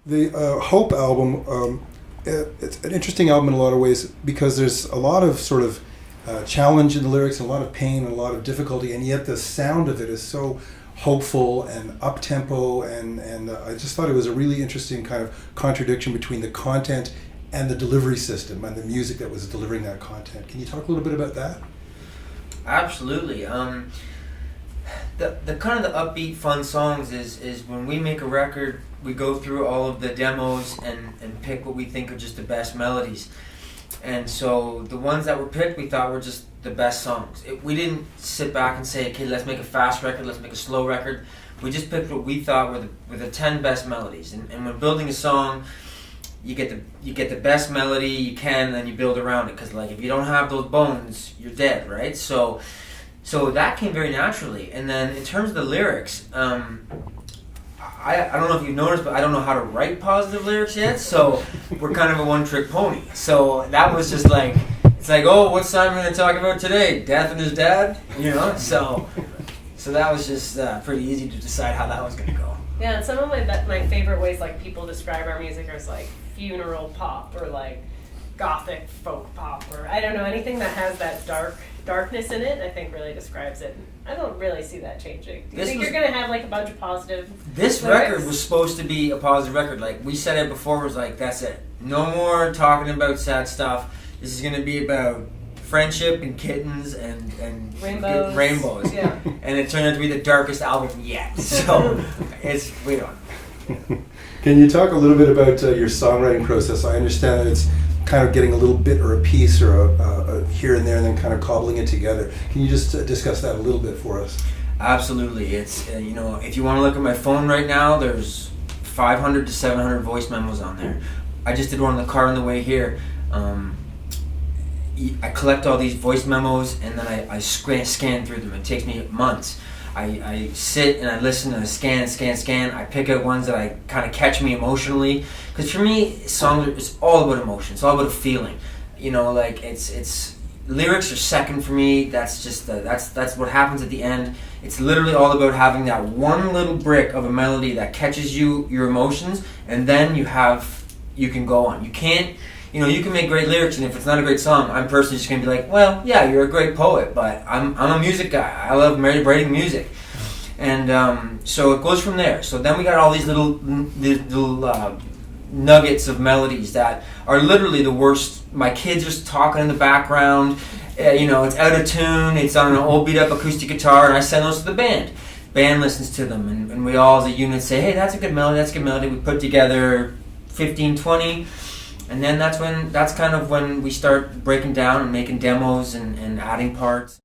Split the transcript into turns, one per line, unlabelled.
The Hope album, it's an interesting album in a lot of ways because there's a lot of sort of challenge in the lyrics, and a lot of pain and a lot of difficulty, and yet the sound of it is so hopeful and up-tempo, and I just thought it was a really interesting kind of contradiction between the content and the delivery system and the music that was delivering that content. Can you talk a little bit about that?
Absolutely. The kind of the upbeat, fun songs is when we make a record, we go through all of the demos and pick what we think are just the best melodies. And so the ones that were picked, we thought were just the best songs. We didn't sit back and say, okay, let's make a fast record, let's make a slow record. We just picked what we thought were the 10 best melodies. And when building a song, you get the best melody you can, and then you build around it. Because like if you don't have those bones, you're dead, right? So that came very naturally. And then in terms of the lyrics, I don't know if you've noticed, but I don't know how to write positive lyrics yet, so we're kind of a one-trick pony. So that was just like, it's like, oh, what's Simon going to talk about today? Death and his dad? You know? So that was just pretty easy to decide how that was going to go.
Yeah, and some of my favorite ways like people describe our music are like funeral pop or like gothic folk pop, or I don't know, anything that has that darkness in it, I think really describes it. I don't really see that changing. Do you think you're going to have like a bunch of positive
This
lyrics?
record was supposed to be a positive record. Like we said it before, was like, that's it. No more talking about sad stuff. This is going to be about friendship and kittens and rainbows.
Yeah.
And it turned out to be the darkest album yet. So we don't.
Can you talk a little bit about your songwriting process? I understand that it's kind of getting a little bit or a piece or a here and there and then kind of cobbling it together. Can you just discuss that a little bit for us?
Absolutely. It's if you want to look at my phone right now, there's 500 to 700 voice memos on there. I just did one in the car on the way here. I collect all these voice memos and then I scan through them. It takes me months. I sit and I listen and I scan. I pick out ones that I kind of catch me emotionally. Because for me, songs it's all about emotion. It's all about a feeling. Like it's lyrics are second for me. That's just that's what happens at the end. It's literally all about having that one little brick of a melody that catches your emotions, and then you can go on. You can't. You can make great lyrics, and if it's not a great song, I'm personally just going to be like, well, yeah, you're a great poet, but I'm a music guy. I love writing music. And so it goes from there. So then we got all these little nuggets of melodies that are literally the worst. My kids are talking in the background. It's out of tune. It's on an old beat-up acoustic guitar, and I send those to the band. Band listens to them, and we all as a unit say, hey, that's a good melody. We put together 15, 20. And then that's kind of when we start breaking down and making demos and adding parts.